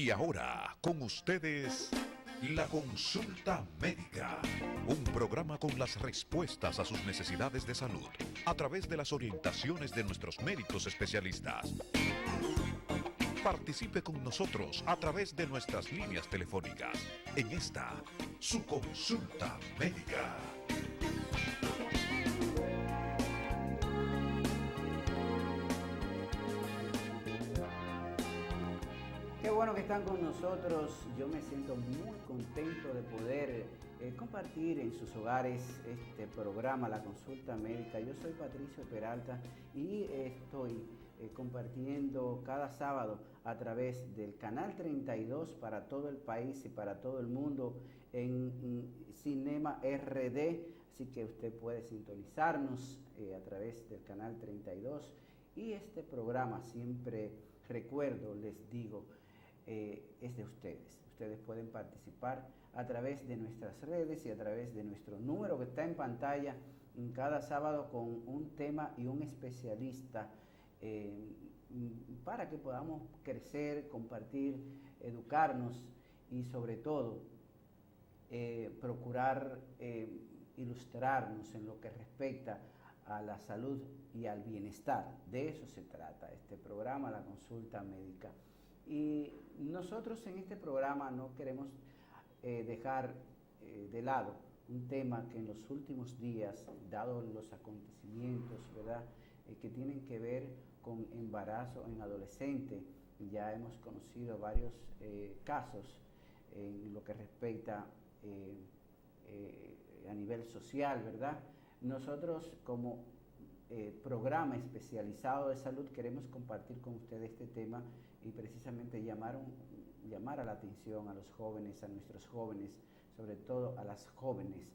Y ahora, con ustedes, la consulta médica. Un programa con las respuestas a sus necesidades de salud a través de las orientaciones de nuestros médicos especialistas. Participe con nosotros a través de nuestras líneas telefónicas en esta, su consulta médica. Qué bueno que están con nosotros. Yo me siento muy contento de poder compartir en sus hogares este programa, La Consulta Médica. Yo soy Patricio Peralta y estoy compartiendo cada sábado a través del canal 32 para todo el país y para todo el mundo en Cinema RD. Así que usted puede sintonizarnos a través del canal 32. Y este programa, siempre recuerdo, les digo, es de ustedes. Ustedes pueden participar a través de nuestras redes y a través de nuestro número que está en pantalla cada sábado con un tema y un especialista para que podamos crecer, compartir, educarnos y sobre todo procurar ilustrarnos en lo que respecta a la salud y al bienestar. De eso se trata este programa, La Consulta Médica. Y nosotros en este programa no queremos dejar de lado un tema que en los últimos días, dado los acontecimientos, ¿verdad?, que tienen que ver con embarazo en adolescentes, ya hemos conocido varios casos en lo que respecta a nivel social, ¿verdad? Nosotros como programa especializado de salud queremos compartir con ustedes este tema y precisamente llamar a la atención a los jóvenes, a nuestros jóvenes, sobre todo a las jóvenes,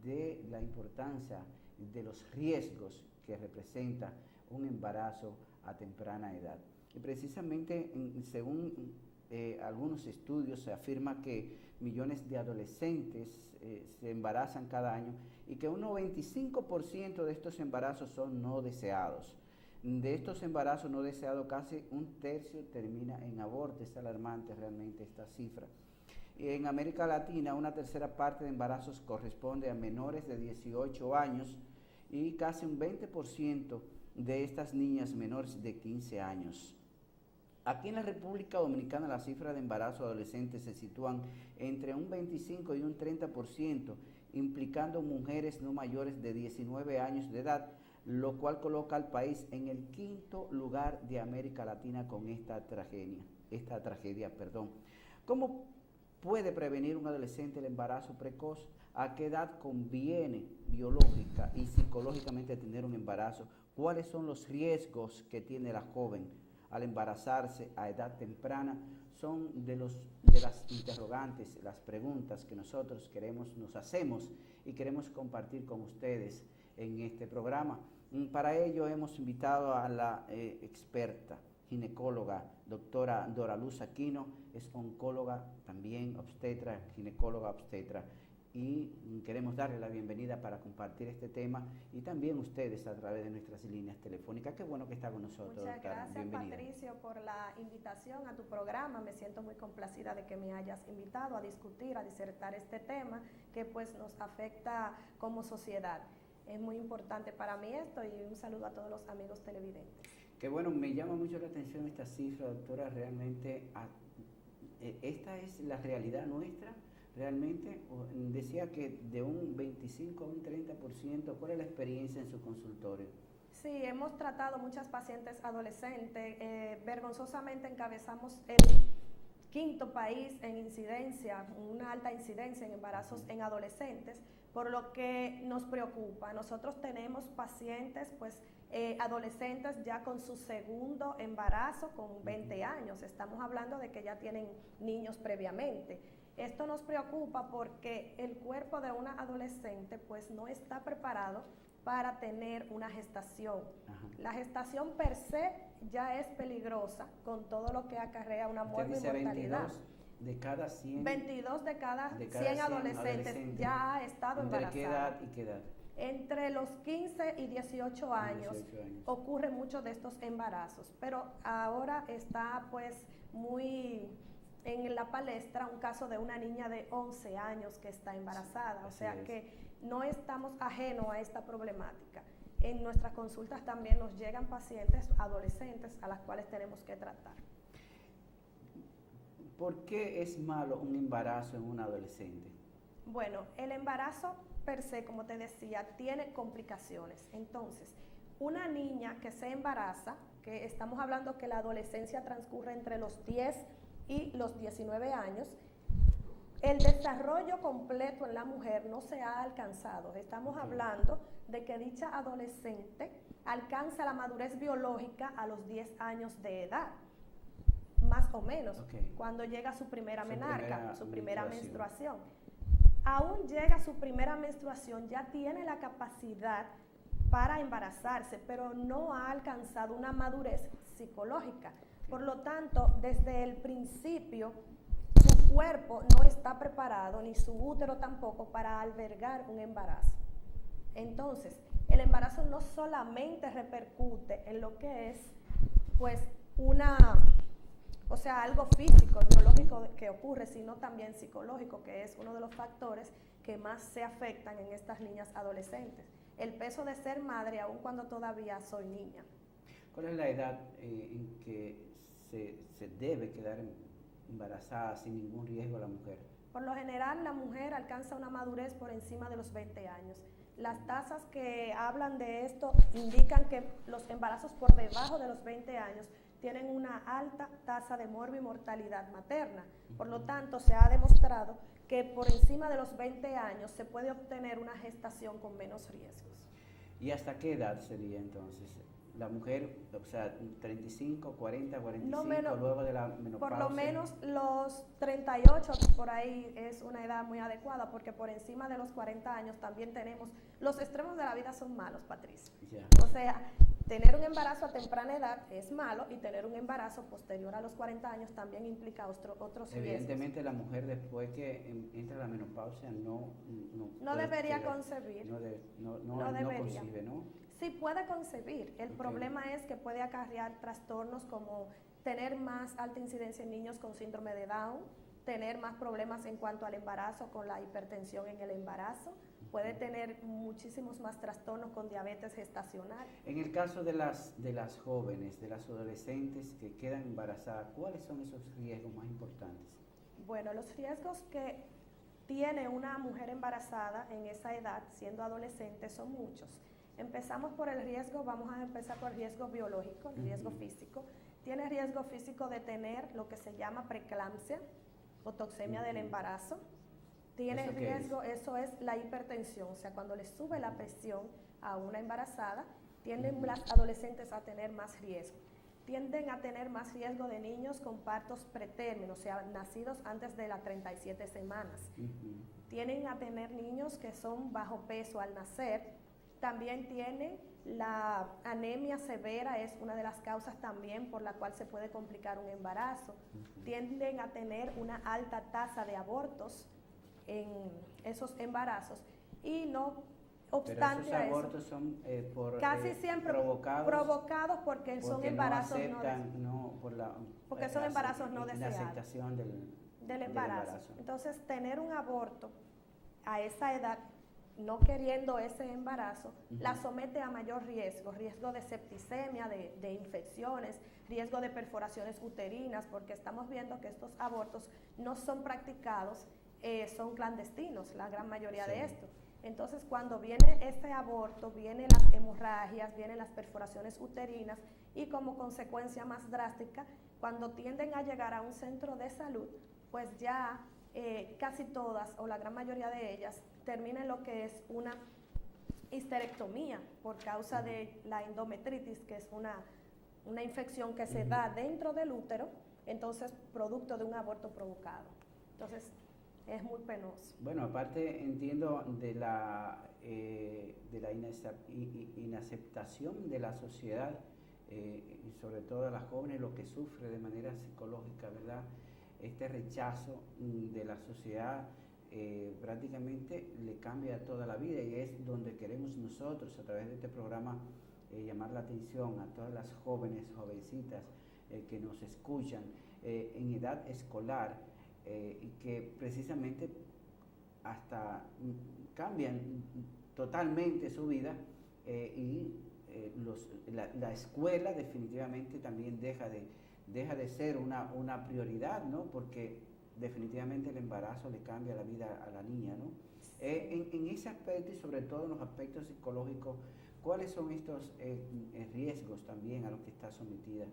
de la importancia de los riesgos que representa un embarazo a temprana edad. Y precisamente según algunos estudios se afirma que millones de adolescentes se embarazan cada año y que un 95% de estos embarazos son no deseados. De estos embarazos no deseados, casi un tercio termina en aborto. Es alarmante realmente esta cifra. En América Latina, una tercera parte de embarazos corresponde a menores de 18 años y casi un 20% de estas niñas menores de 15 años. Aquí en la República Dominicana las cifras de embarazo adolescentes se sitúan entre un 25 y un 30%, implicando mujeres no mayores de 19 años de edad, lo cual coloca al país en el quinto lugar de América Latina con esta tragedia. ¿Cómo puede prevenir un adolescente el embarazo precoz? ¿A qué edad conviene biológica y psicológicamente tener un embarazo? ¿Cuáles son los riesgos que tiene la joven al embarazarse a edad temprana? Son de las interrogantes, las preguntas que nosotros nos hacemos y queremos compartir con ustedes en este programa. Para ello hemos invitado a la experta ginecóloga, doctora Dora Luz Aquino, es oncóloga, también obstetra, ginecóloga obstetra, y queremos darle la bienvenida para compartir este tema y también ustedes a través de nuestras líneas telefónicas. Qué bueno que está con nosotros. Muchas gracias, bienvenida. Patricio, por la invitación a tu programa. Me siento muy complacida de que me hayas invitado a discutir, a disertar este tema que pues nos afecta como sociedad. Es muy importante para mí esto y un saludo a todos los amigos televidentes. Qué bueno, me llama mucho la atención esta cifra, doctora. Realmente esta es la realidad nuestra. Realmente decía que de un 25 a un 30%, ¿cuál es la experiencia en su consultorio? Sí, hemos tratado muchas pacientes adolescentes. Vergonzosamente encabezamos el quinto país en incidencia, una alta incidencia en embarazos en adolescentes, por lo que nos preocupa. Nosotros tenemos pacientes, adolescentes ya con su segundo embarazo con 20 años. Estamos hablando de que ya tienen niños previamente. Esto nos preocupa porque el cuerpo de una adolescente pues no está preparado para tener una gestación. Ajá. La gestación per se ya es peligrosa con todo lo que acarrea una muerte y mortalidad. 22 de cada 100. 22 de cada 100 adolescentes ya ha estado embarazada. ¿Entre qué edad y qué edad? Entre los 15 y 18 años ocurren muchos de estos embarazos, pero ahora está pues muy en la palestra un caso de una niña de 11 años que está embarazada, sí, o sea es. que no estamos ajenos a esta problemática. En nuestras consultas también nos llegan pacientes adolescentes a las cuales tenemos que tratar. ¿Por qué es malo un embarazo en un adolescente? Bueno, el embarazo per se, como te decía, tiene complicaciones. Entonces, una niña que se embaraza, que estamos hablando que la adolescencia transcurre entre los 10 y los 19 años, el desarrollo completo en la mujer no se ha alcanzado. Estamos hablando de que dicha adolescente alcanza la madurez biológica a los 10 años de edad, más o menos, cuando llega su primera menarca, su primera menstruación. Aún llega su primera menstruación, ya tiene la capacidad para embarazarse, pero no ha alcanzado una madurez psicológica. Por lo tanto, desde el principio, su cuerpo no está preparado, ni su útero tampoco, para albergar un embarazo. Entonces, el embarazo no solamente repercute en lo que es, pues, algo físico, biológico que ocurre, sino también psicológico, que es uno de los factores que más se afectan en estas niñas adolescentes. El peso de ser madre, aun cuando todavía soy niña. ¿Cuál es la edad en que se debe quedar embarazada sin ningún riesgo a la mujer? Por lo general, la mujer alcanza una madurez por encima de los 20 años. Las tasas que hablan de esto indican que los embarazos por debajo de los 20 años tienen una alta tasa de morbimortalidad materna. Por lo tanto, se ha demostrado que por encima de los 20 años se puede obtener una gestación con menos riesgos. ¿Y hasta qué edad sería entonces? La mujer, o sea, 35, 40, 45, no menos, luego de la menopausia. Por lo menos los 38 por ahí es una edad muy adecuada, porque por encima de los 40 años también tenemos, los extremos de la vida son malos, Patricia. Ya. O sea, tener un embarazo a temprana edad es malo, y tener un embarazo posterior a los 40 años también implica otros riesgos. Evidentemente la mujer después que entra la menopausia no debería concebir. No debería. concibe, ¿no? Sí puede concebir. El problema es que puede acarrear trastornos como tener más alta incidencia en niños con síndrome de Down, tener más problemas en cuanto al embarazo con la hipertensión en el embarazo, puede tener muchísimos más trastornos con diabetes gestacional. En el caso de las jóvenes, de las adolescentes que quedan embarazadas, ¿cuáles son esos riesgos más importantes? Bueno, los riesgos que tiene una mujer embarazada en esa edad, siendo adolescente, son muchos. Empezamos por el riesgo, vamos a empezar por el riesgo biológico, el riesgo físico. Tiene riesgo físico de tener lo que se llama preeclampsia o toxemia del embarazo. Tiene riesgo, eso es la hipertensión, o sea, cuando le sube la presión a una embarazada, tienden las adolescentes a tener más riesgo. Tienden a tener más riesgo de niños con partos pretérminos, o sea, nacidos antes de las 37 semanas. Tienen a tener niños que son bajo peso al nacer. También tienen la anemia severa, es una de las causas también por la cual se puede complicar un embarazo. Tienden a tener una alta tasa de abortos en esos embarazos, y no obstante. Pero esos abortos son casi siempre provocados porque son embarazos porque son embarazos no deseados. La aceptación del embarazo. Entonces, tener un aborto a esa edad, no queriendo ese embarazo, la somete a mayor riesgo de septicemia, de infecciones, riesgo de perforaciones uterinas, porque estamos viendo que estos abortos no son practicados, son clandestinos, la gran mayoría de estos. Entonces, cuando viene ese aborto, vienen las hemorragias, vienen las perforaciones uterinas, y como consecuencia más drástica, cuando tienden a llegar a un centro de salud, pues ya casi todas o la gran mayoría de ellas termina en lo que es una histerectomía por causa de la endometritis, que es una infección que se da dentro del útero, entonces producto de un aborto provocado. Entonces es muy penoso. Bueno, aparte entiendo de la inaceptación de la sociedad, y sobre todo a las jóvenes, lo que sufre de manera psicológica, ¿verdad? Este rechazo de la sociedad prácticamente le cambia toda la vida, y es donde queremos nosotros a través de este programa llamar la atención a todas las jóvenes, jovencitas que nos escuchan, en edad escolar y que precisamente hasta cambian totalmente su vida y la escuela definitivamente también deja de ser una prioridad, ¿no? Porque definitivamente el embarazo le cambia la vida a la niña, ¿no? En ese aspecto y sobre todo en los aspectos psicológicos, ¿cuáles son estos riesgos también a los que está sometida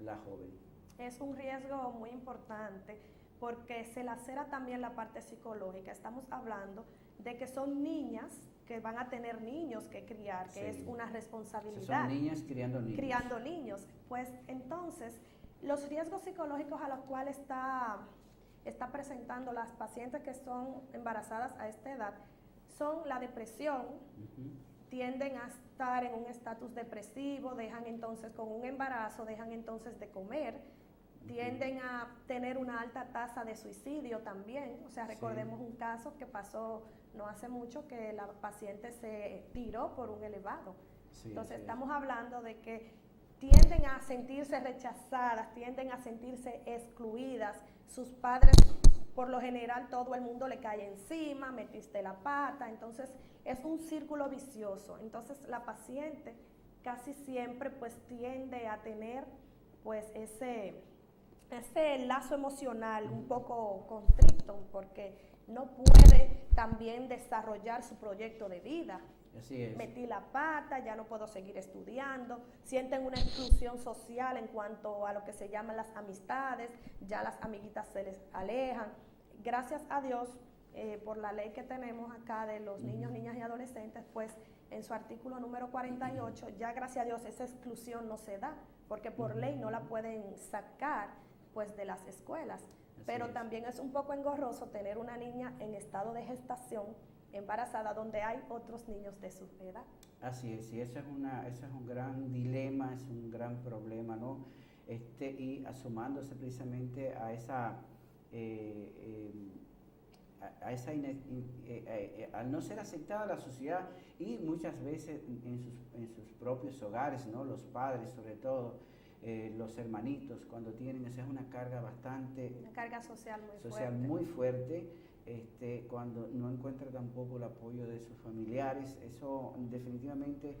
la joven? Es un riesgo muy importante porque se lacera también la parte psicológica. Estamos hablando de que son niñas que van a tener niños que criar, que es una responsabilidad. Son niñas criando niños. Criando niños. Pues entonces, los riesgos psicológicos a los cuales está presentando las pacientes que son embarazadas a esta edad son la depresión, tienden a estar en un estatus depresivo, dejan entonces con un embarazo, dejan entonces de comer, tienden a tener una alta tasa de suicidio también. O sea, recordemos un caso que pasó no hace mucho, que la paciente se tiró por un elevado. Entonces estamos hablando de que tienden a sentirse rechazadas, tienden a sentirse excluidas, sus padres, por lo general todo el mundo le cae encima, metiste la pata, entonces es un círculo vicioso. Entonces la paciente casi siempre pues tiende a tener pues ese lazo emocional un poco constricto, porque no puede también desarrollar su proyecto de vida. Así es. Metí la pata, ya no puedo seguir estudiando, sienten una exclusión social en cuanto a lo que se llaman las amistades, ya las amiguitas se les alejan. Gracias a Dios, por la ley que tenemos acá de los niños, niñas y adolescentes, pues en su artículo número 48, ya gracias a Dios esa exclusión no se da, porque por ley no la pueden sacar pues de las escuelas. Pero también es un poco engorroso tener una niña en estado de gestación, embarazada, donde hay otros niños de su edad. Así es, y eso es un gran dilema, es un gran problema, ¿no? Y asumándose precisamente a esa al no ser aceptada la sociedad y muchas veces en sus propios hogares, ¿no? Los padres sobre todo, los hermanitos, cuando tienen, esa es una carga bastante... Una carga social muy fuerte, cuando no encuentra tampoco el apoyo de sus familiares. Eso definitivamente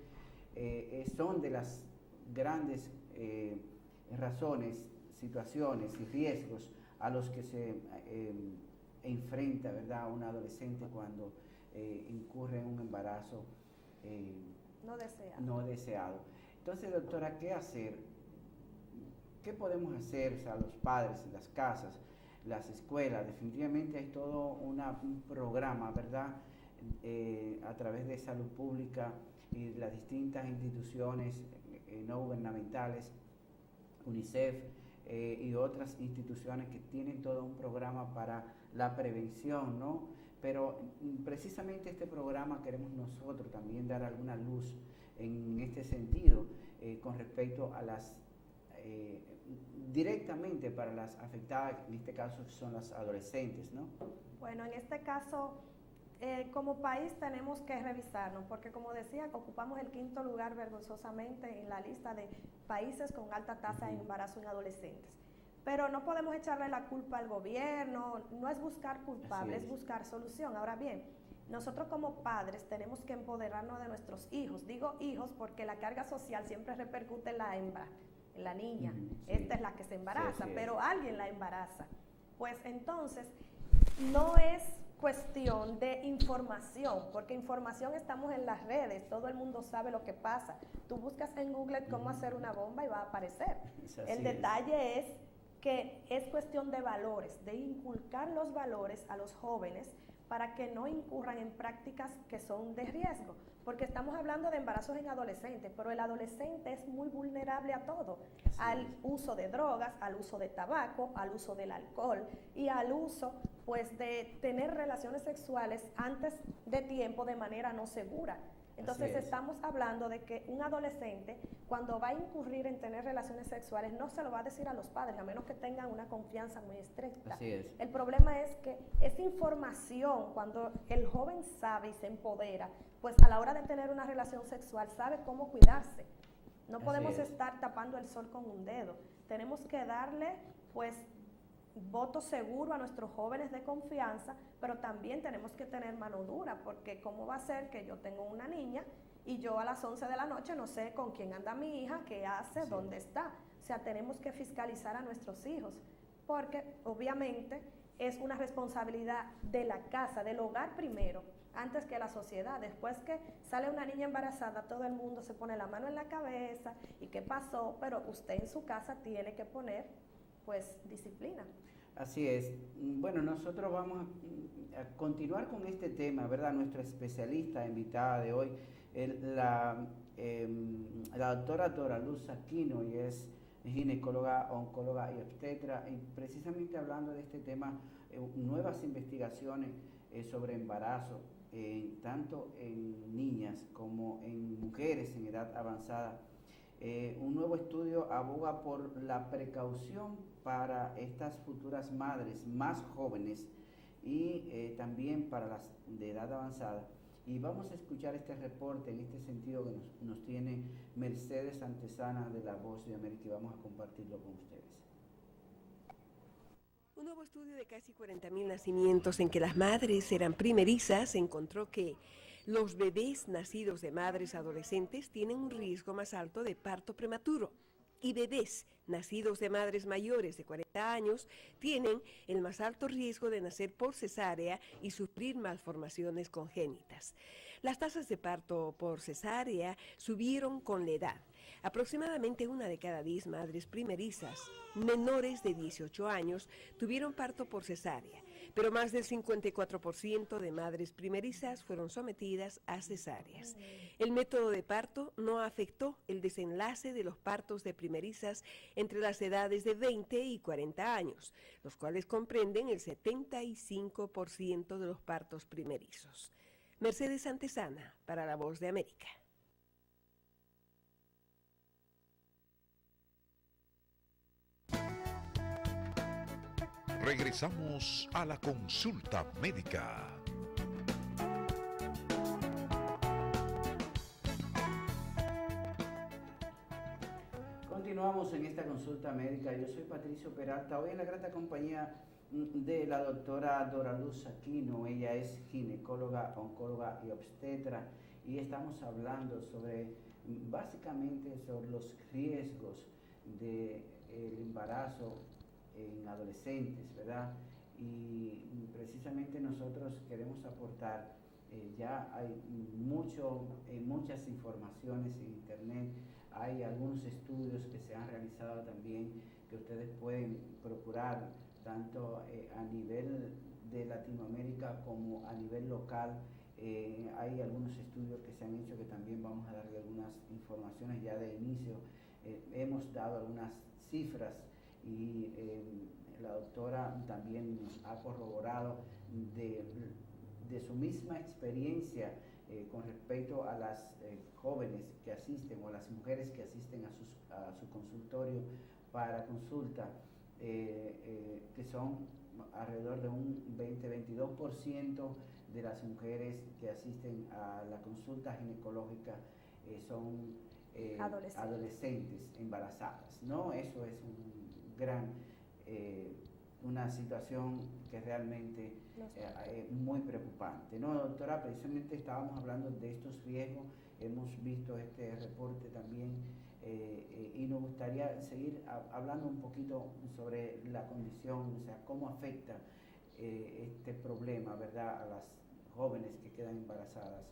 son de las grandes razones, situaciones y riesgos a los que se enfrenta, ¿verdad?, un adolescente cuando incurre en un embarazo no deseado. Entonces, doctora, ¿qué hacer? ¿Qué podemos hacer? O sea, los padres, las casas, las escuelas, definitivamente hay todo un programa, ¿verdad?, a través de salud pública y las distintas instituciones no gubernamentales, UNICEF y otras instituciones que tienen todo un programa para la prevención, ¿no? Pero precisamente este programa queremos nosotros también dar alguna luz en este sentido con respecto a las directamente para las afectadas, en este caso son las adolescentes, ¿no? Bueno, en este caso, como país tenemos que revisarnos, porque como decía, ocupamos el 5º lugar vergonzosamente en la lista de países con alta tasa de embarazo en adolescentes. Pero no podemos echarle la culpa al gobierno, no es buscar culpables, es buscar solución. Ahora bien, nosotros como padres tenemos que empoderarnos de nuestros hijos. Digo hijos porque la carga social siempre repercute en la hembra, en la niña. Esta es la que se embaraza, pero alguien la embaraza. Pues entonces, no es cuestión de información, porque información estamos en las redes, todo el mundo sabe lo que pasa. Tú buscas en Google cómo hacer una bomba y va a aparecer. El detalle es que es cuestión de valores, de inculcar los valores a los jóvenes para que no incurran en prácticas que son de riesgo, porque estamos hablando de embarazos en adolescentes, pero el adolescente es muy vulnerable a todo, al uso de drogas, al uso de tabaco, al uso del alcohol y al uso pues de tener relaciones sexuales antes de tiempo de manera no segura. Entonces estamos hablando de que un adolescente, cuando va a incurrir en tener relaciones sexuales, no se lo va a decir a los padres, a menos que tengan una confianza muy estricta. Así es. El problema es que esa información, cuando el joven sabe y se empodera, pues a la hora de tener una relación sexual sabe cómo cuidarse. No podemos estar tapando el sol con un dedo. Tenemos que darle pues voto seguro a nuestros jóvenes de confianza, pero también tenemos que tener mano dura, porque ¿cómo va a ser que yo tengo una niña y yo a las 11 de la noche no sé con quién anda mi hija, qué hace, sí, dónde está? O sea, tenemos que fiscalizar a nuestros hijos, porque obviamente es una responsabilidad de la casa, del hogar primero, antes que la sociedad. Después que sale una niña embarazada, todo el mundo se pone la mano en la cabeza, ¿y qué pasó? Pero usted en su casa tiene que poner, pues, disciplina. Así es. Bueno, nosotros vamos a continuar con este tema, ¿verdad? Nuestra especialista invitada de hoy, la doctora Doraluz Aquino, y es ginecóloga, oncóloga y obstetra, y precisamente hablando de este tema, nuevas investigaciones sobre embarazo, tanto en niñas como en mujeres en edad avanzada. Un nuevo estudio aboga por la precaución para estas futuras madres más jóvenes y también para las de edad avanzada. Y vamos a escuchar este reporte en este sentido que nos tiene Mercedes Antesana de La Voz de América, y vamos a compartirlo con ustedes. Un nuevo estudio de casi 40.000 nacimientos en que las madres eran primerizas encontró que los bebés nacidos de madres adolescentes tienen un riesgo más alto de parto prematuro, y bebés nacidos de madres mayores de 40 años tienen el más alto riesgo de nacer por cesárea y sufrir malformaciones congénitas. Las tasas de parto por cesárea subieron con la edad. Aproximadamente 1 de cada 10 madres primerizas menores de 18 años tuvieron parto por cesárea, pero más del 54% de madres primerizas fueron sometidas a cesáreas. El método de parto no afectó el desenlace de los partos de primerizas entre las edades de 20 y 40 años, los cuales comprenden el 75% de los partos primerizos. Mercedes Antesana, para La Voz de América. Regresamos a la consulta médica. Continuamos en esta consulta médica. Yo soy Patricio Peralta, hoy en la grata compañía de la doctora Doraluz Aquino. Ella es ginecóloga, oncóloga y obstetra, y estamos hablando básicamente sobre los riesgos del embarazo en adolescentes, ¿verdad? Y precisamente nosotros queremos aportar, ya hay muchas informaciones en internet, hay algunos estudios que se han realizado también que ustedes pueden procurar, tanto a nivel de Latinoamérica como a nivel local. Hay algunos estudios que se han hecho que también vamos a darle algunas informaciones ya de inicio. Hemos dado algunas cifras y la doctora también nos ha corroborado de su misma experiencia con respecto a las jóvenes que asisten o a las mujeres que asisten a su consultorio para consulta, que son alrededor de un 20-22% de las mujeres que asisten a la consulta ginecológica son adolescentes embarazadas, ¿no? Eso es una situación que realmente es muy preocupante, ¿no, doctora? Precisamente estábamos hablando de estos riesgos, hemos visto este reporte también, y nos gustaría seguir hablando un poquito sobre la condición, o sea, cómo afecta este problema, ¿verdad?, a las jóvenes que quedan embarazadas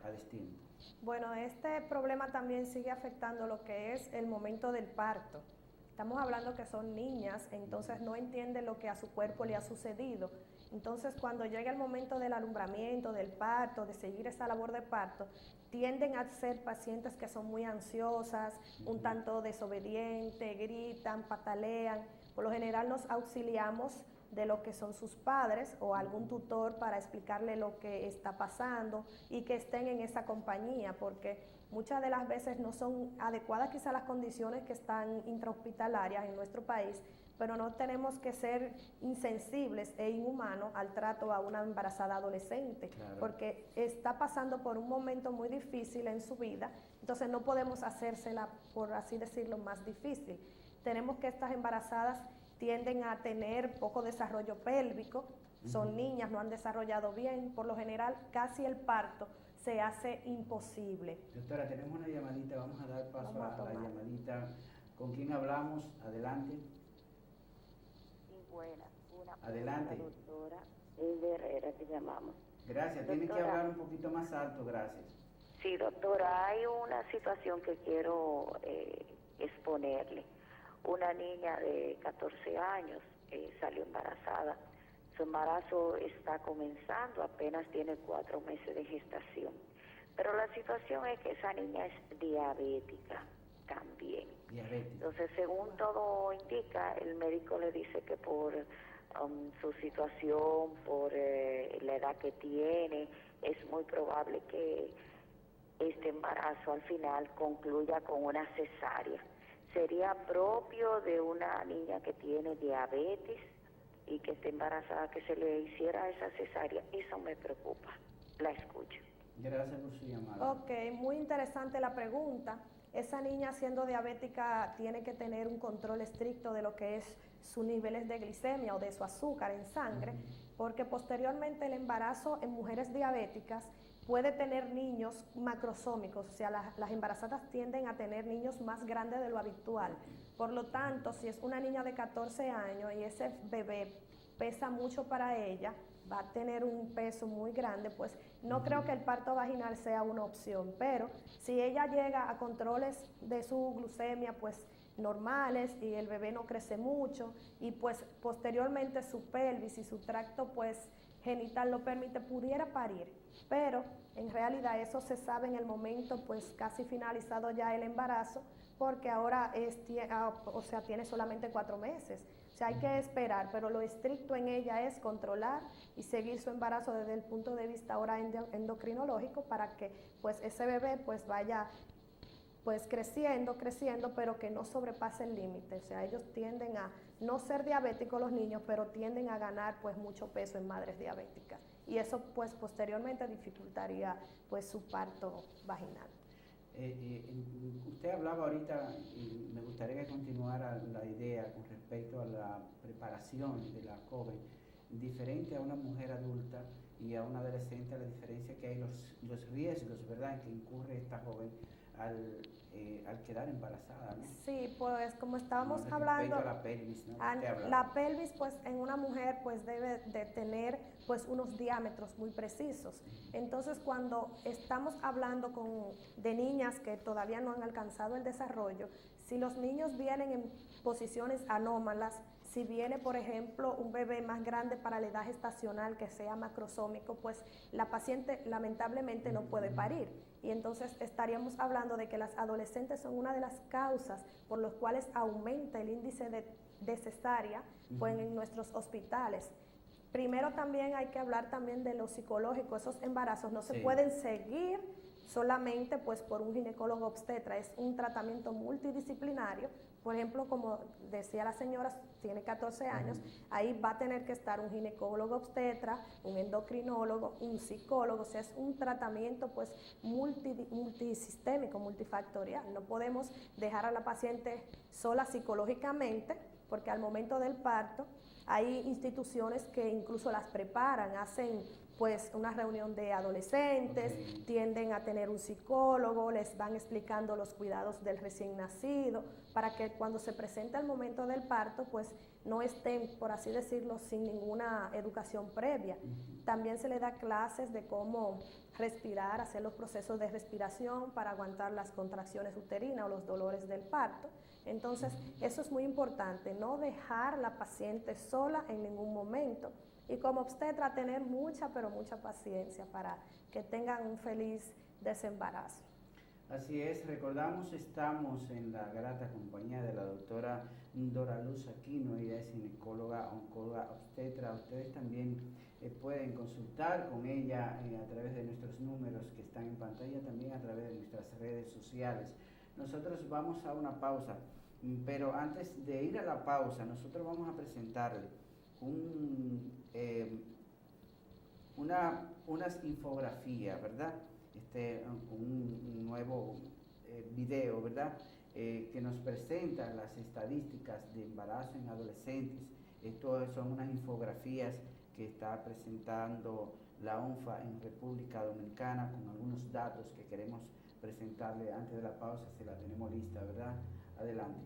a destiempo. Bueno, este problema también sigue afectando lo que es el momento del parto. Estamos hablando que son niñas, entonces no entienden lo que a su cuerpo le ha sucedido. Entonces, cuando llega el momento del alumbramiento, del parto, de seguir esa labor de parto, tienden a ser pacientes que son muy ansiosas, un tanto desobedientes, gritan, patalean. Por lo general nos auxiliamos de lo que son sus padres o algún tutor para explicarle lo que está pasando y que estén en esa compañía, porque muchas de las veces no son adecuadas quizás las condiciones que están intrahospitalarias en nuestro país, pero no tenemos que ser insensibles e inhumanos al trato a una embarazada adolescente, claro, porque está pasando por un momento muy difícil en su vida, entonces no podemos hacérsela, por así decirlo, más difícil. Tenemos que estas embarazadas tienden a tener poco desarrollo pélvico, son niñas, no han desarrollado bien, por lo general casi el parto se hace imposible. Doctora, tenemos una llamadita, vamos a dar paso Vamos a a la tomar. llamadita. ¿Con quién hablamos? Adelante. Sí, buena. Adelante. Doctora, es de Herrera que llamamos. Gracias, tiene que Doctora. hablar un poquito más alto, gracias. Sí, doctora, hay una situación que quiero exponerle. Una niña de 14 años salió embarazada. Su embarazo está comenzando, apenas tiene 4 meses de gestación. Pero la situación es que esa niña es diabética también. Diabetes. Entonces, según todo indica, el médico le dice que por su situación, por la edad que tiene, es muy probable que este embarazo al final concluya con una cesárea. ¿Sería propio de una niña que tiene diabetes y que esté embarazada que se le hiciera esa cesárea? Eso me preocupa. La escucho. Gracias por su llamada. Ok, muy interesante la pregunta. Esa niña siendo diabética tiene que tener un control estricto de lo que es sus niveles de glicemia o de su azúcar en sangre, porque posteriormente el embarazo en mujeres diabéticas puede tener niños macrosómicos, o sea, las embarazadas tienden a tener niños más grandes de lo habitual. Por lo tanto, si es una niña de 14 años y ese bebé pesa mucho para ella, va a tener un peso muy grande, pues no creo que el parto vaginal sea una opción, pero si ella llega a controles de su glucemia, pues normales y el bebé no crece mucho y pues posteriormente su pelvis y su tracto pues genital lo permite, pudiera parir, pero en realidad eso se sabe en el momento pues casi finalizado ya el embarazo, porque ahora tiene solamente 4 meses. O sea, hay que esperar, pero lo estricto en ella es controlar y seguir su embarazo desde el punto de vista ahora endocrinológico para que pues ese bebé pues vaya pues creciendo, pero que no sobrepase el límite. O sea, ellos tienden a no ser diabéticos los niños, pero tienden a ganar pues mucho peso en madres diabéticas. Y eso pues posteriormente dificultaría pues su parto vaginal. Usted hablaba ahorita, y me gustaría que continuara la idea con respecto a la preparación de la joven, diferente a una mujer adulta y a una adolescente, la diferencia que hay, los riesgos, ¿verdad?, en que incurre esta joven al quedar embarazada, ¿no? Sí, pues como estábamos Con hablando, respecto a la pelvis, ¿no? la pelvis pues en una mujer pues debe de tener pues unos diámetros muy precisos. Entonces cuando estamos hablando de niñas que todavía no han alcanzado el desarrollo, si los niños vienen en posiciones anómalas, si viene, por ejemplo, un bebé más grande para la edad gestacional que sea macrosómico, pues la paciente lamentablemente no puede parir. Y entonces estaríamos hablando de que las adolescentes son una de las causas por las cuales aumenta el índice de cesárea pues, en nuestros hospitales. Primero también hay que hablar también de lo psicológico. Esos embarazos no se pueden seguir solamente pues por un ginecólogo obstetra, es un tratamiento multidisciplinario. Por ejemplo, como decía la señora, tiene 14 años, ahí va a tener que estar un ginecólogo obstetra, un endocrinólogo, un psicólogo, o sea, es un tratamiento pues multisistémico, multifactorial. No podemos dejar a la paciente sola psicológicamente, porque al momento del parto hay instituciones que incluso las preparan, hacen pues una reunión de adolescentes, tienden a tener un psicólogo, les van explicando los cuidados del recién nacido, para que cuando se presente el momento del parto, pues no estén, por así decirlo, sin ninguna educación previa. También se le da clases de cómo respirar, hacer los procesos de respiración para aguantar las contracciones uterinas o los dolores del parto. Entonces, eso es muy importante, no dejar a la paciente sola en ningún momento. Y como obstetra, tener mucha, pero mucha paciencia para que tengan un feliz desembarazo. Así es, recordamos, estamos en la grata compañía de la doctora Doraluz Aquino, ella es ginecóloga, oncóloga, obstetra. Ustedes también pueden consultar con ella a través de nuestros números que están en pantalla, también a través de nuestras redes sociales. Nosotros vamos a una pausa, pero antes de ir a la pausa, nosotros vamos a presentarle unas infografías, ¿verdad? Un nuevo video, ¿verdad? que nos presenta las estadísticas de embarazo en adolescentes. Esto son unas infografías que está presentando la ONFA en República Dominicana con algunos datos que queremos presentarle antes de la pausa, si la tenemos lista, ¿verdad? Adelante.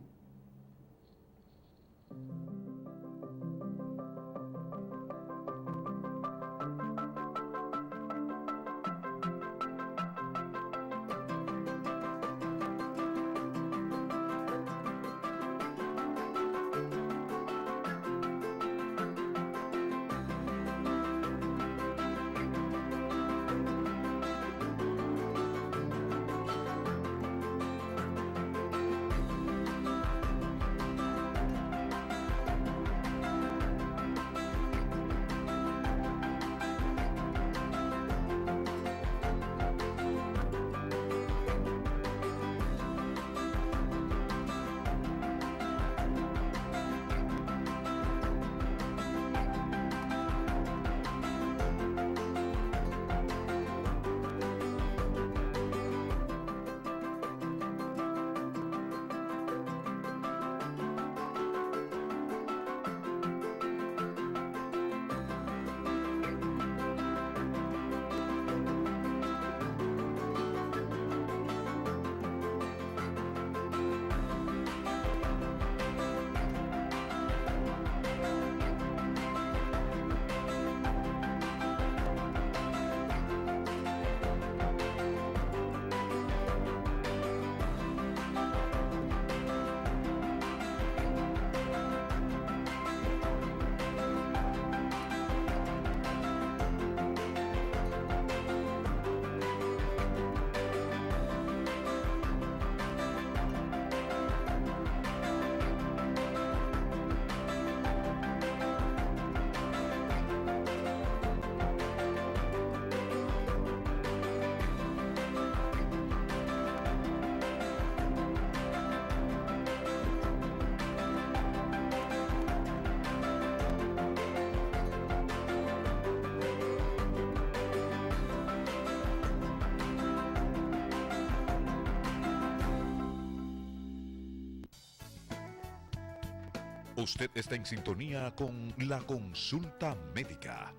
Usted está en sintonía con la consulta médica.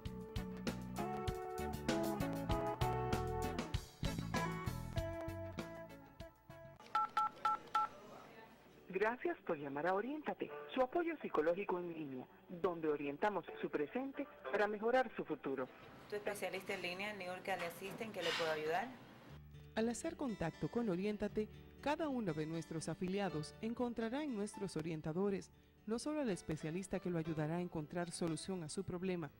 Gracias por llamar a Oriéntate, su apoyo psicológico en línea, donde orientamos su presente para mejorar su futuro. ¿Tu especialista en línea, Niurka, le asiste? ¿En qué le puedo ayudar? Al hacer contacto con Oriéntate, cada uno de nuestros afiliados encontrará en nuestros orientadores no solo al especialista que lo ayudará a encontrar solución a su problema,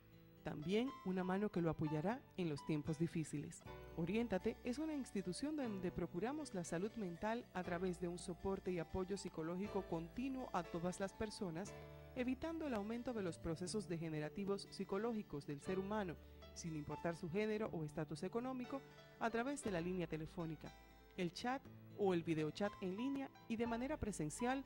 también una mano que lo apoyará en los tiempos difíciles. Oriéntate es una institución donde procuramos la salud mental a través de un soporte y apoyo psicológico continuo a todas las personas, evitando el aumento de los procesos degenerativos psicológicos del ser humano, sin importar su género o estatus económico, a través de la línea telefónica, el chat o el videochat en línea y de manera presencial,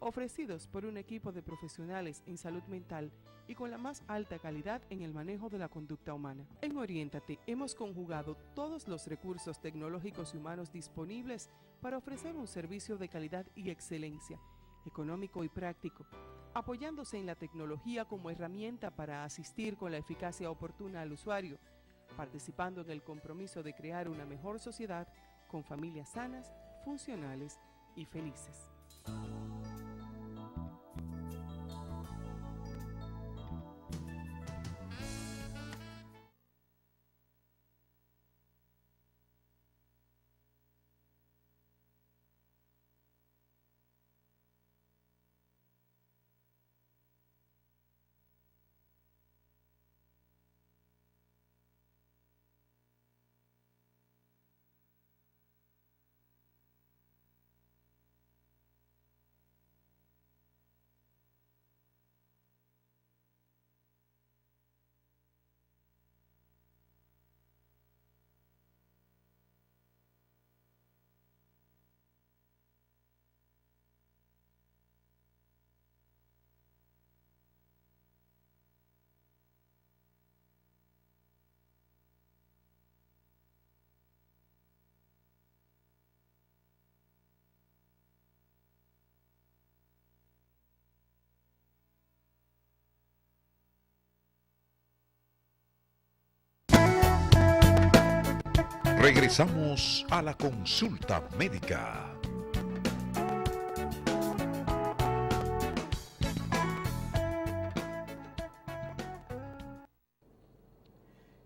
ofrecidos por un equipo de profesionales en salud mental y con la más alta calidad en el manejo de la conducta humana. En Oriéntate hemos conjugado todos los recursos tecnológicos y humanos disponibles para ofrecer un servicio de calidad y excelencia, económico y práctico, apoyándose en la tecnología como herramienta para asistir con la eficacia oportuna al usuario, participando en el compromiso de crear una mejor sociedad con familias sanas, funcionales y felices. Regresamos a la consulta médica.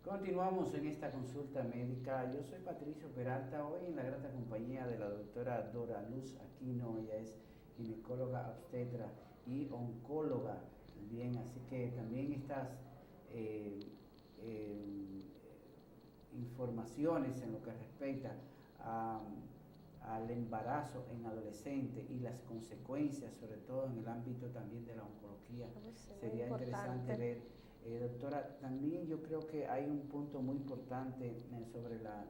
Continuamos en esta consulta médica. Yo soy Patricio Peralta, hoy en la grata compañía de la doctora Dora Luz Aquino. Ella es ginecóloga, obstetra y oncóloga. Bien, así que también estas informaciones en lo que respecta al embarazo en adolescente y las consecuencias, sobre todo en el ámbito también de la oncología, sería interesante ver. Doctora, también yo creo que hay un punto muy importante sobre las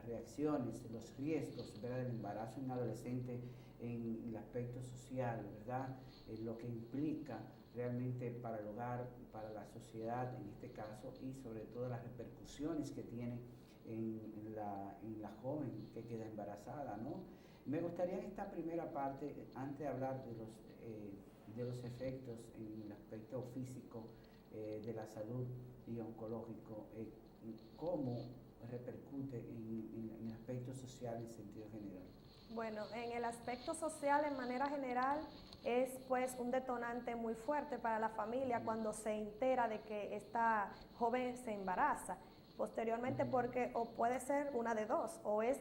reacciones, los riesgos, ¿verdad?, del embarazo en adolescente en el aspecto social, ¿verdad?, lo que implica realmente para el hogar, para la sociedad en este caso, y sobre todo las repercusiones que tiene en la joven que queda embarazada, ¿no? Me gustaría en esta primera parte, antes de hablar de los efectos en el aspecto físico de la salud y oncológico, cómo repercute en el aspecto social en sentido general. Bueno, en el aspecto social, en manera general, es pues un detonante muy fuerte para la familia cuando se entera de que esta joven se embaraza. Posteriormente, porque o puede ser una de dos, o es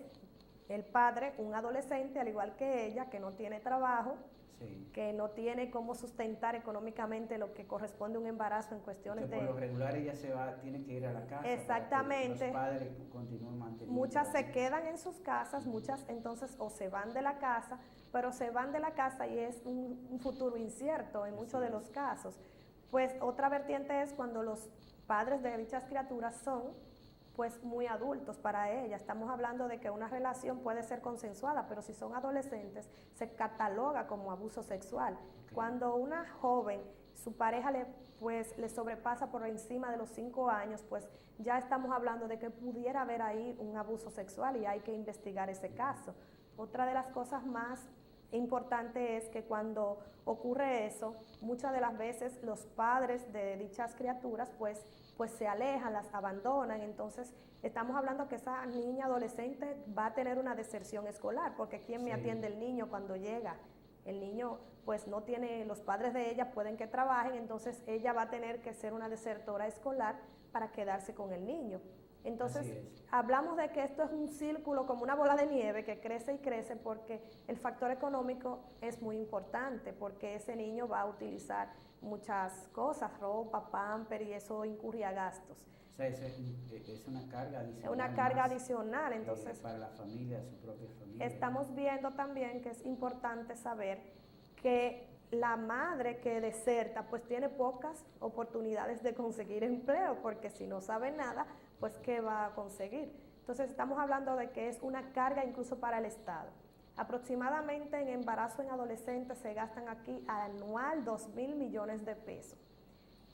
el padre, un adolescente, al igual que ella, que no tiene trabajo, sí, que no tiene cómo sustentar económicamente lo que corresponde a un embarazo en cuestiones de... Por lo regular ella tiene que ir a la casa. Exactamente. Para que los padres continúen manteniendo. Muchas se quedan en sus casas, muchas entonces o se van de la casa, pero se van de la casa y es un futuro incierto en muchos de los casos. Pues otra vertiente es cuando los padres de dichas criaturas son pues muy adultos para ella. Estamos hablando de que una relación puede ser consensuada, pero si son adolescentes se cataloga como abuso sexual. Okay. Cuando una joven, su pareja le sobrepasa por encima de los 5 años, pues ya estamos hablando de que pudiera haber ahí un abuso sexual y hay que investigar ese caso. Otra de las cosas más importantes es que cuando ocurre eso, muchas de las veces los padres de dichas criaturas pues se alejan, las abandonan. Entonces estamos hablando que esa niña adolescente va a tener una deserción escolar, porque ¿quién me atiende el niño cuando llega? El niño pues no tiene, los padres de ella pueden que trabajen, entonces ella va a tener que ser una desertora escolar para quedarse con el niño. Entonces hablamos de que esto es un círculo como una bola de nieve que crece y crece, porque el factor económico es muy importante, porque ese niño va a utilizar muchas cosas, ropa, pamper, y eso incurría gastos. O sea, es una carga adicional. Es una carga adicional, entonces. Para la familia, su propia familia. Estamos viendo también que es importante saber que la madre que deserta pues tiene pocas oportunidades de conseguir empleo, porque si no sabe nada, pues ¿qué va a conseguir? Entonces estamos hablando de que es una carga incluso para el Estado. Aproximadamente en embarazo en adolescentes se gastan aquí anual 2.000 millones de pesos.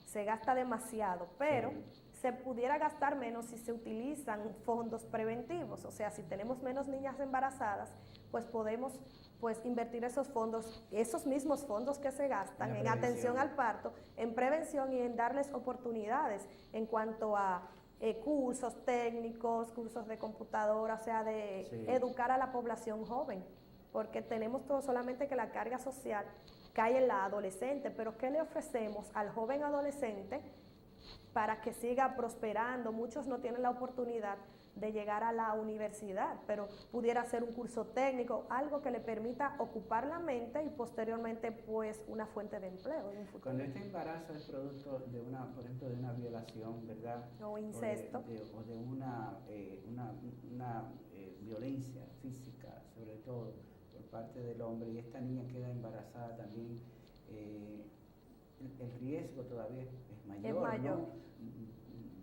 Se gasta demasiado, pero se pudiera gastar menos si se utilizan fondos preventivos. O sea, si tenemos menos niñas embarazadas, pues podemos invertir esos fondos, esos mismos fondos que se gastan en atención al parto, en prevención y en darles oportunidades en cuanto a cursos técnicos, cursos de computadora, o sea, de educar a la población joven, porque tenemos todo solamente que la carga social cae en la adolescente, pero ¿qué le ofrecemos al joven adolescente para que siga prosperando? Muchos no tienen la oportunidad de llegar a la universidad, pero pudiera ser un curso técnico, algo que le permita ocupar la mente y posteriormente pues una fuente de empleo en un futuro. Cuando este embarazo es producto de por ejemplo, de una violación, ¿verdad? O incesto. O de una violencia física, sobre todo por parte del hombre, y esta niña queda embarazada también, el riesgo todavía es mayor. Es mayor.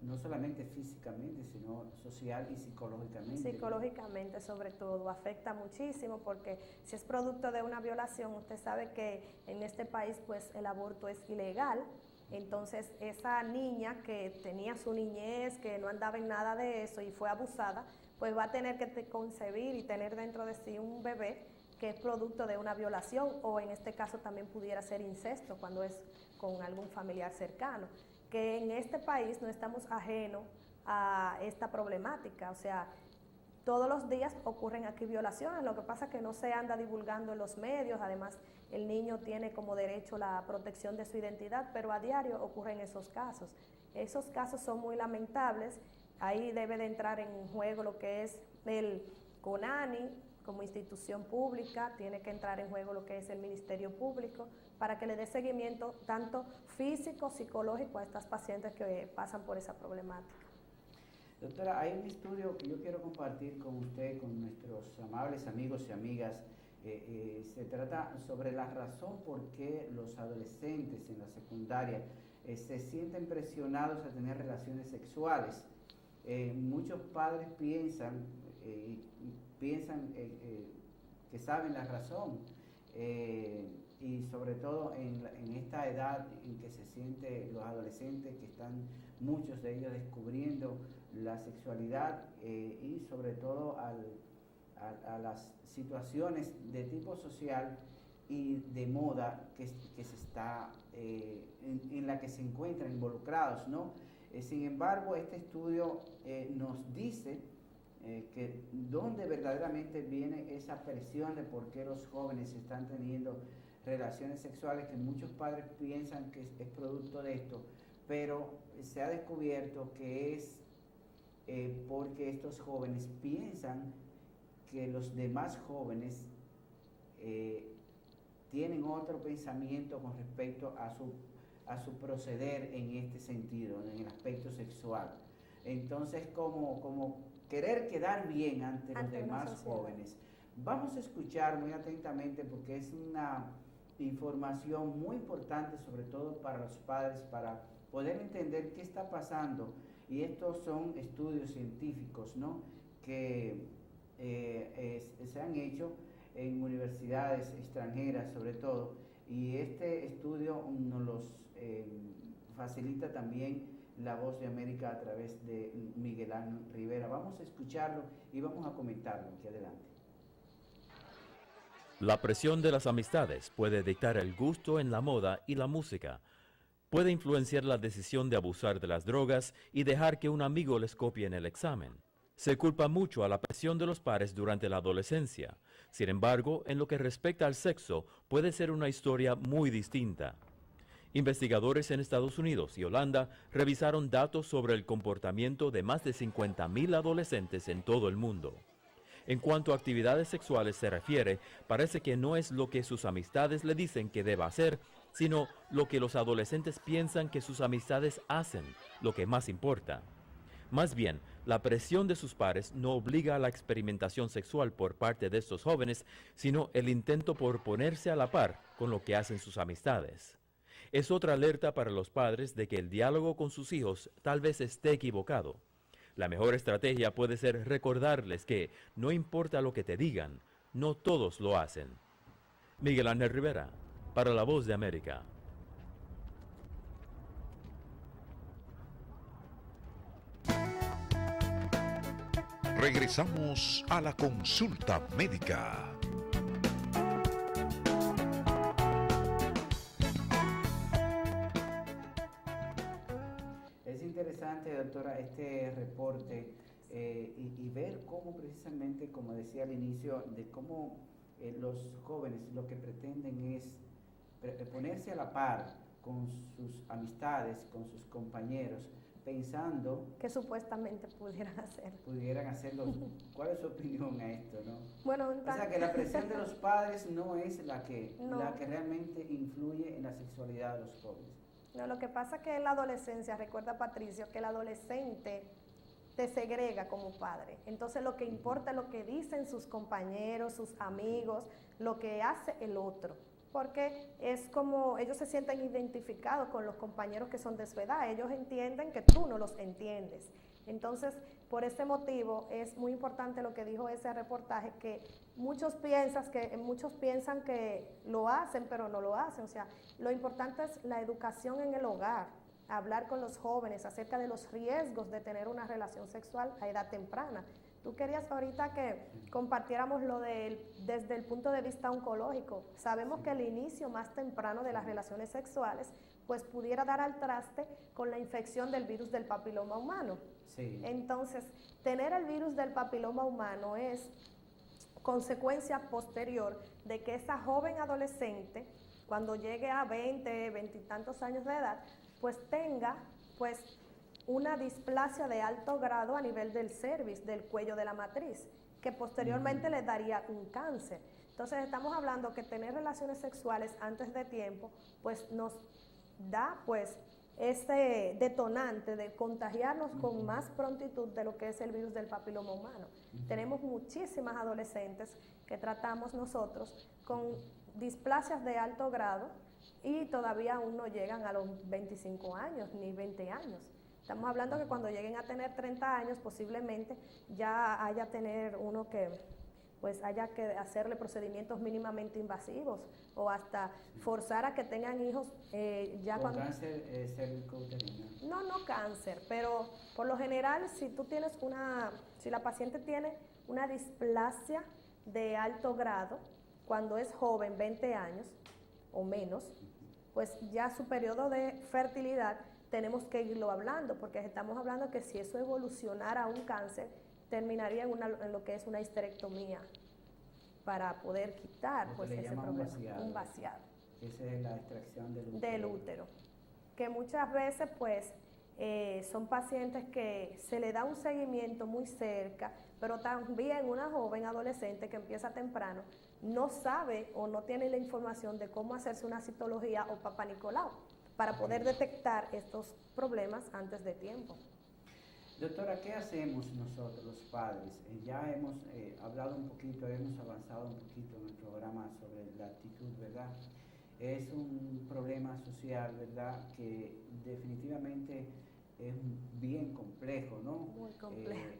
No solamente físicamente, sino social y psicológicamente. Psicológicamente, sobre todo, afecta muchísimo, porque si es producto de una violación, usted sabe que en este país pues el aborto es ilegal. Entonces esa niña que tenía su niñez, que no andaba en nada de eso y fue abusada, pues va a tener que concebir y tener dentro de sí un bebé que es producto de una violación, o en este caso también pudiera ser incesto cuando es con algún familiar cercano. Que en este país no estamos ajenos a esta problemática. O sea, todos los días ocurren aquí violaciones, lo que pasa es que no se anda divulgando en los medios, además el niño tiene como derecho la protección de su identidad, pero a diario ocurren esos casos. Esos casos son muy lamentables, ahí debe de entrar en juego lo que es el CONANI como institución pública, tiene que entrar en juego lo que es el Ministerio Público, para que le dé seguimiento tanto físico, psicológico a estas pacientes que pasan por esa problemática. Doctora, hay un estudio que yo quiero compartir con usted, con nuestros amables amigos y amigas. Se trata sobre la razón por qué los adolescentes en la secundaria se sienten presionados a tener relaciones sexuales. Muchos padres piensan que saben la razón, y sobre todo en esta edad en que se sienten los adolescentes, que están muchos de ellos descubriendo la sexualidad, y sobre todo a las situaciones de tipo social y de moda que se está en la que se encuentran involucrados, ¿no? Sin embargo, este estudio nos dice que dónde verdaderamente viene esa presión de por qué los jóvenes están teniendo relaciones sexuales, que muchos padres piensan que es producto de esto, pero se ha descubierto que es porque estos jóvenes piensan que los demás jóvenes tienen otro pensamiento con respecto a su proceder en este sentido, en el aspecto sexual. Entonces, como querer quedar bien ante los demás jóvenes. Vamos a escuchar muy atentamente, porque es una información muy importante, sobre todo para los padres, para poder entender qué está pasando. Y estos son estudios científicos, ¿no?, que se han hecho en universidades extranjeras sobre todo, y este estudio nos los facilita también La Voz de América a través de Miguel Ángel Rivera. Vamos a escucharlo y vamos a comentarlo aquí adelante. La presión de las amistades puede dictar el gusto en la moda y la música. Puede influenciar la decisión de abusar de las drogas y dejar que un amigo les copie en el examen. Se culpa mucho a la presión de los pares durante la adolescencia. Sin embargo, en lo que respecta al sexo, puede ser una historia muy distinta. Investigadores en Estados Unidos y Holanda revisaron datos sobre el comportamiento de más de 50,000 adolescentes en todo el mundo. En cuanto a actividades sexuales se refiere, parece que no es lo que sus amistades le dicen que deba hacer, sino lo que los adolescentes piensan que sus amistades hacen, lo que más importa. Más bien, la presión de sus pares no obliga a la experimentación sexual por parte de estos jóvenes, sino el intento por ponerse a la par con lo que hacen sus amistades. Es otra alerta para los padres de que el diálogo con sus hijos tal vez esté equivocado. La mejor estrategia puede ser recordarles que no importa lo que te digan, no todos lo hacen. Miguel Ángel Rivera, para La Voz de América. Regresamos a la consulta médica. Es interesante, doctora, este reporte y ver cómo precisamente, como decía al inicio, de cómo los jóvenes lo que pretenden es ponerse a la par con sus amistades, con sus compañeros, pensando que supuestamente pudieran hacerlo. ¿Cuál es su opinión a esto, no? Bueno, o sea, que la presión de los padres no es la que realmente influye en la sexualidad de los jóvenes. No, lo que pasa es que en la adolescencia, recuerda Patricio, que el adolescente te segrega como padre. Entonces lo que importa es lo que dicen sus compañeros, sus amigos, lo que hace el otro. Porque es como ellos se sienten identificados con los compañeros que son de su edad. Ellos entienden que tú no los entiendes. Entonces, por ese motivo, es muy importante lo que dijo ese reportaje, que muchos piensan que lo hacen, pero no lo hacen. O sea, lo importante es la educación en el hogar, hablar con los jóvenes acerca de los riesgos de tener una relación sexual a edad temprana. Tú querías ahorita que compartiéramos desde el punto de vista oncológico. Sabemos que el inicio más temprano de las relaciones sexuales pues pudiera dar al traste con la infección del virus del papiloma humano. Sí. Entonces, tener el virus del papiloma humano es consecuencia posterior de que esa joven adolescente, cuando llegue a 20 y tantos años de edad, pues tenga pues una displasia de alto grado a nivel del cervix, del cuello de la matriz, que posteriormente le daría un cáncer. Entonces estamos hablando que tener relaciones sexuales antes de tiempo pues nos da pues ese detonante de contagiarnos con más prontitud de lo que es el virus del papiloma humano. Tenemos muchísimas adolescentes que tratamos nosotros con displasias de alto grado y todavía aún no llegan a los 25 años ni 20 años. Estamos hablando que cuando lleguen a tener 30 años posiblemente ya haya tener uno que pues haya que hacerle procedimientos mínimamente invasivos o hasta forzar a que tengan hijos ya ¿Con cuando... cáncer cervicouterino? No cáncer, pero por lo general si tú tienes si la paciente tiene una displasia de alto grado, cuando es joven, 20 años o menos, pues ya su periodo de fertilidad tenemos que irlo hablando, porque estamos hablando que si eso evolucionara a un cáncer, terminaría en lo que es una histerectomía para poder quitar pues, ese problema, un vaciado. Esa es la extracción del útero. Del útero, que muchas veces pues son pacientes que se le da un seguimiento muy cerca, pero también una joven adolescente que empieza temprano no sabe o no tiene la información de cómo hacerse una citología o Papá Nicolau para poder detectar estos problemas antes de tiempo. Doctora, ¿qué hacemos nosotros los padres? Ya hemos hablado un poquito, hemos avanzado un poquito en el programa sobre la actitud, ¿verdad? Es un problema social, ¿verdad? Que definitivamente es bien complejo, ¿no? Muy complejo.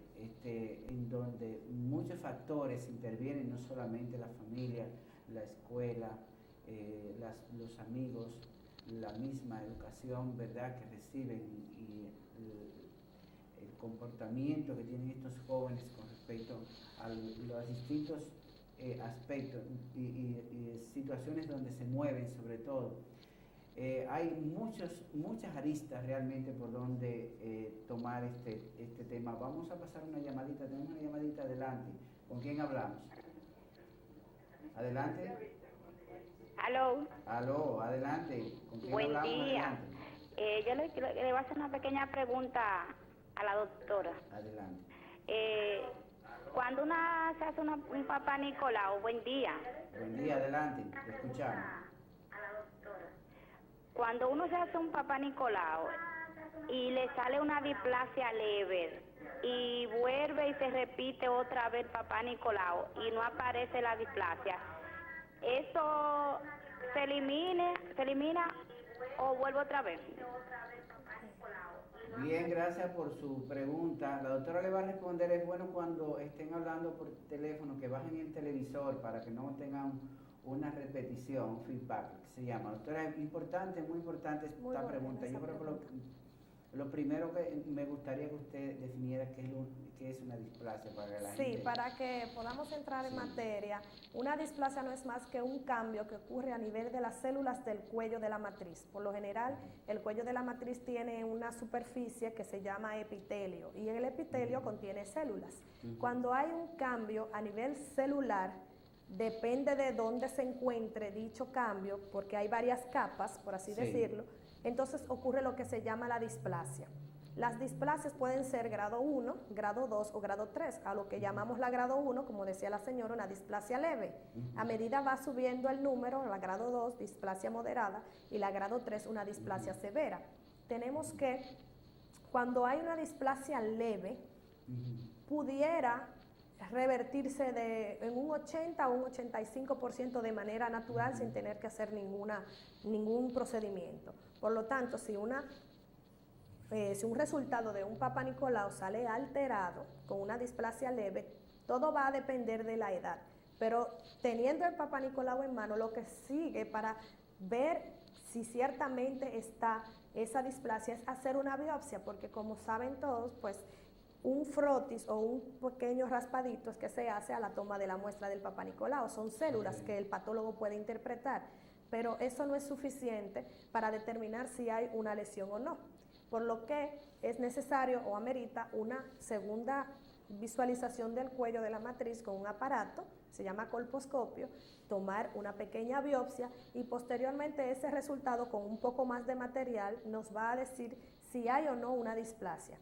En donde muchos factores intervienen, no solamente la familia, la escuela, los amigos, la misma educación, ¿verdad? Que reciben y el comportamiento que tienen estos jóvenes con respecto a los distintos aspectos y situaciones donde se mueven sobre todo. Hay muchas aristas realmente por donde tomar este tema. Vamos a pasar una llamadita, tenemos una llamadita adelante. ¿Con quién hablamos? Adelante. Aló, adelante. ¿Con quién Buen hablamos? día. Adelante. Yo le voy a hacer una pequeña pregunta a la doctora. Adelante. Cuando se hace un Papá Nicolau, buen día. Buen día, adelante, te escuchamos. Cuando uno se hace un Papá Nicolau y le sale una displasia leve y vuelve y se repite otra vez Papá Nicolau y no aparece la displasia, ¿eso se elimina o vuelve otra vez? Bien, gracias por su pregunta. La doctora le va a responder, es bueno cuando estén hablando por teléfono que bajen el televisor para que no tengan una repetición, un feedback, que se llama. Doctora, es importante, muy importante esta pregunta. Yo creo que lo primero que me gustaría que usted definiera qué es una displasia para la gente. Sí, para que podamos entrar en materia, una displasia no es más que un cambio que ocurre a nivel de las células del cuello de la matriz. Por lo general, el cuello de la matriz tiene una superficie que se llama epitelio y el epitelio contiene células. Cuando hay un cambio a nivel celular, depende de dónde se encuentre dicho cambio, porque hay varias capas, por así decirlo, entonces ocurre lo que se llama la displasia. Las displasias pueden ser grado 1, grado 2 o grado 3, a lo que llamamos la grado 1, como decía la señora, una displasia leve. A medida va subiendo el número, la grado 2, displasia moderada, y la grado 3, una displasia severa. Tenemos que, cuando hay una displasia leve, pudiera revertirse en un 80 o un 85% de manera natural sin tener que hacer ningún procedimiento. Por lo tanto, si un resultado de un Papá Nicolau sale alterado con una displasia leve, todo va a depender de la edad. Pero teniendo el Papá Nicolau en mano, lo que sigue para ver si ciertamente está esa displasia es hacer una biopsia, porque como saben todos, pues un frotis o un pequeño raspadito es que se hace a la toma de la muestra del Papá Nicolau. Son células que el patólogo puede interpretar. pero eso no es suficiente para determinar si hay una lesión o no, por lo que es necesario o amerita una segunda visualización del cuello de la matriz con un aparato, se llama colposcopio, tomar una pequeña biopsia y posteriormente ese resultado con un poco más de material nos va a decir si hay o no una displasia.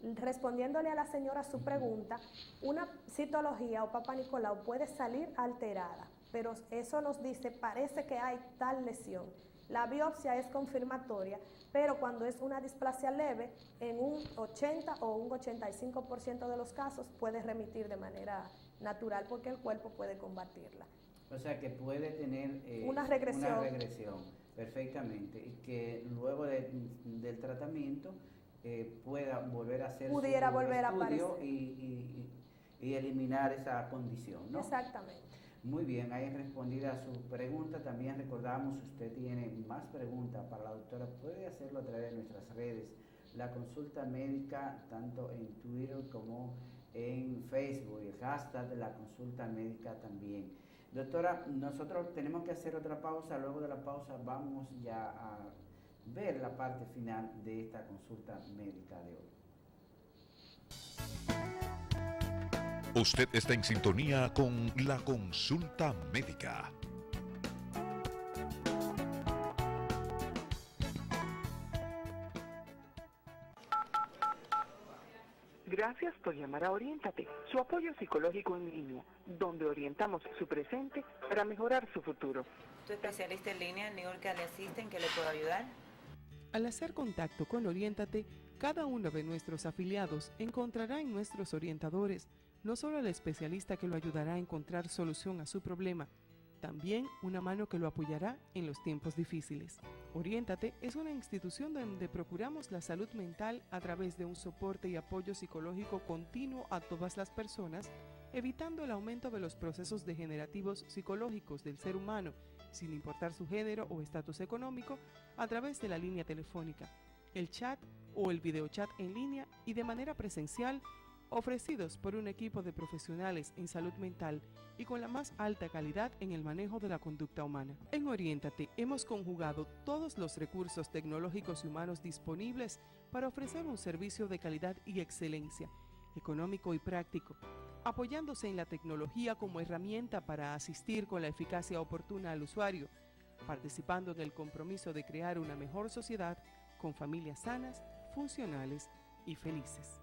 Respondiéndole a la señora su pregunta, una citología o Papa Nicolau puede salir alterada, pero eso nos dice, parece que hay tal lesión. La biopsia es confirmatoria, pero cuando es una displasia leve, en un 80 o un 85% de los casos puede remitir de manera natural porque el cuerpo puede combatirla. O sea que puede tener una regresión. Perfectamente, y que luego del tratamiento pueda volver a hacer pudiera volver a estudio aparecer y eliminar esa condición, ¿no? Exactamente. Muy bien, ahí respondida a su pregunta. También recordamos, si usted tiene más preguntas para la doctora, puede hacerlo a través de nuestras redes. La consulta médica, tanto en Twitter como en Facebook, el hashtag de la consulta médica también. Doctora, nosotros tenemos que hacer otra pausa. Luego de la pausa vamos ya a ver la parte final de esta consulta médica de hoy. Usted está en sintonía con la consulta médica. Gracias por llamar a Oriéntate, su apoyo psicológico en línea, donde orientamos su presente para mejorar su futuro. ¿Tu especialista en línea, New York, le asiste en que le puedo ayudar? Al hacer contacto con Oriéntate, cada uno de nuestros afiliados encontrará en nuestros orientadores no solo al especialista que lo ayudará a encontrar solución a su problema, también una mano que lo apoyará en los tiempos difíciles. Oriéntate es una institución donde procuramos la salud mental a través de un soporte y apoyo psicológico continuo a todas las personas, evitando el aumento de los procesos degenerativos psicológicos del ser humano, sin importar su género o estatus económico, a través de la línea telefónica, el chat o el videochat en línea y de manera presencial, ofrecidos por un equipo de profesionales en salud mental y con la más alta calidad en el manejo de la conducta humana. En Oriéntate hemos conjugado todos los recursos tecnológicos y humanos disponibles para ofrecer un servicio de calidad y excelencia, económico y práctico, apoyándose en la tecnología como herramienta para asistir con la eficacia oportuna al usuario, participando en el compromiso de crear una mejor sociedad con familias sanas, funcionales y felices.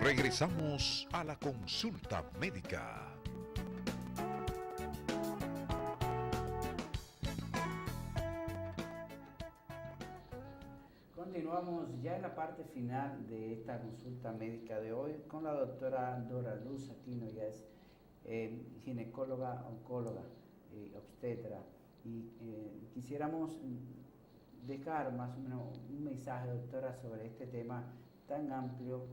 Regresamos a la consulta médica. Continuamos ya en la parte final de esta consulta médica de hoy con la doctora Dora Luz Aquino. Ella es ginecóloga, oncóloga, obstetra, y quisiéramos dejar más o menos un mensaje, doctora, sobre este tema tan amplio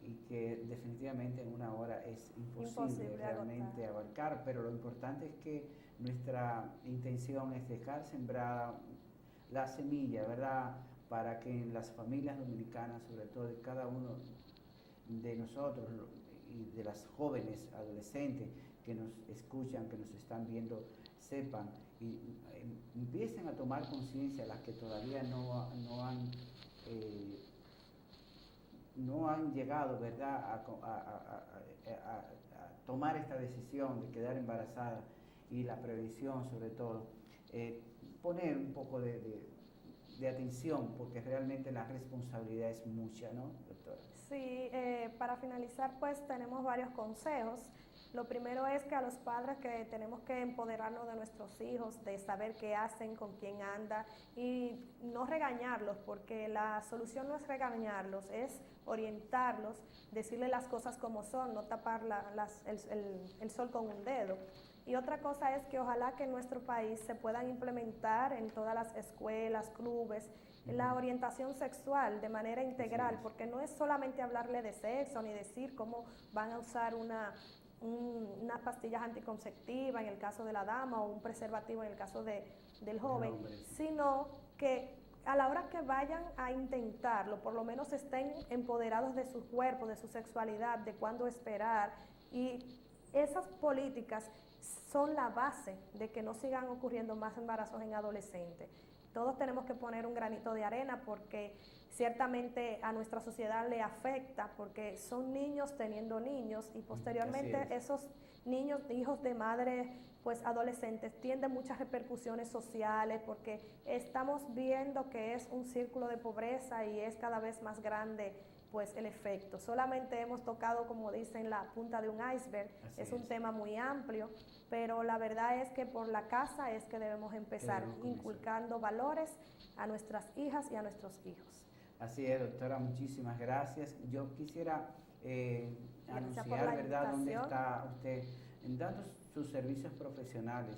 y que definitivamente en una hora es imposible realmente abarcar, pero lo importante es que nuestra intención es dejar sembrada la semilla, ¿verdad?, para que en las familias dominicanas, sobre todo de cada uno de nosotros y de las jóvenes, adolescentes que nos escuchan, que nos están viendo, sepan y empiecen a tomar conciencia, las que todavía no han no han llegado, ¿verdad?, a tomar esta decisión de quedar embarazada y la prevención sobre todo, poner un poco de atención, porque realmente la responsabilidad es mucha, ¿no, doctora? Sí, para finalizar pues tenemos varios consejos. Lo primero es que a los padres que tenemos que empoderarnos de nuestros hijos, de saber qué hacen, con quién anda y no regañarlos, porque la solución no es regañarlos, es orientarlos, decirles las cosas como son, no tapar el sol con un dedo. Y otra cosa es que ojalá que en nuestro país se puedan implementar en todas las escuelas, clubes, la orientación sexual de manera integral, porque no es solamente hablarle de sexo ni decir cómo van a usar unas pastillas anticonceptivas en el caso de la dama o un preservativo en el caso del joven, sino que a la hora que vayan a intentarlo, por lo menos estén empoderados de su cuerpo, de su sexualidad, de cuándo esperar, y esas políticas son la base de que no sigan ocurriendo más embarazos en adolescentes. Todos tenemos que poner un granito de arena porque ciertamente a nuestra sociedad le afecta, porque son niños teniendo niños y posteriormente esos niños, hijos de madres pues adolescentes, tienen muchas repercusiones sociales porque estamos viendo que es un círculo de pobreza y es cada vez más grande pues el efecto. Solamente hemos tocado, como dicen, la punta de un iceberg. Es un tema muy amplio, pero la verdad es que por la casa es que debemos empezar inculcando valores a nuestras hijas y a nuestros hijos. Así es, doctora, muchísimas gracias. Yo quisiera anunciar, ¿verdad?, dónde está usted dando sus servicios profesionales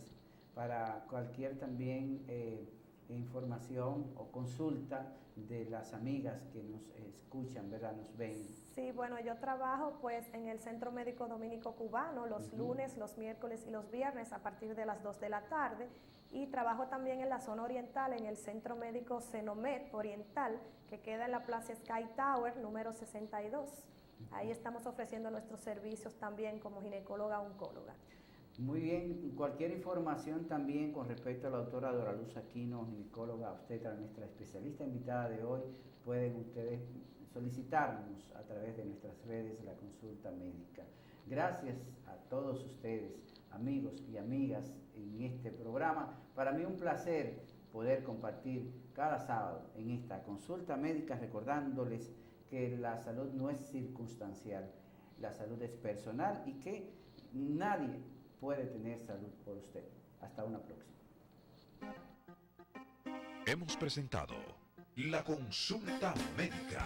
para cualquier también información o consulta de las amigas que nos escuchan, ¿verdad?, nos ven. Sí, bueno, yo trabajo pues en el Centro Médico Dominico Cubano los lunes, los miércoles y los viernes a partir de las 2 de la tarde, y trabajo también en la zona oriental en el Centro Médico Senomed Oriental, que queda en la Plaza Sky Tower número 62. Ahí estamos ofreciendo nuestros servicios también como ginecóloga oncóloga. Muy bien, cualquier información también con respecto a la doctora Doraluz Aquino, ginecóloga obstetra, nuestra especialista invitada de hoy, pueden ustedes solicitarnos a través de nuestras redes la consulta médica. Gracias a todos ustedes, amigos y amigas, en este programa. Para mí un placer poder compartir cada sábado en esta consulta médica, recordándoles que la salud no es circunstancial, la salud es personal y que nadie puede tener salud por usted. Hasta una próxima. Hemos presentado La Consulta Médica,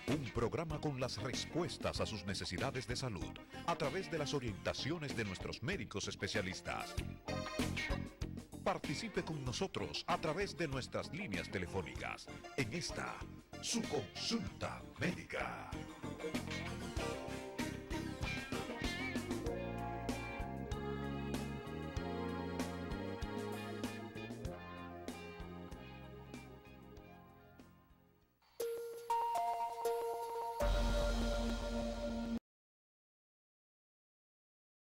un programa con las respuestas a sus necesidades de salud a través de las orientaciones de nuestros médicos especialistas. Participe con nosotros a través de nuestras líneas telefónicas en esta, su consulta médica.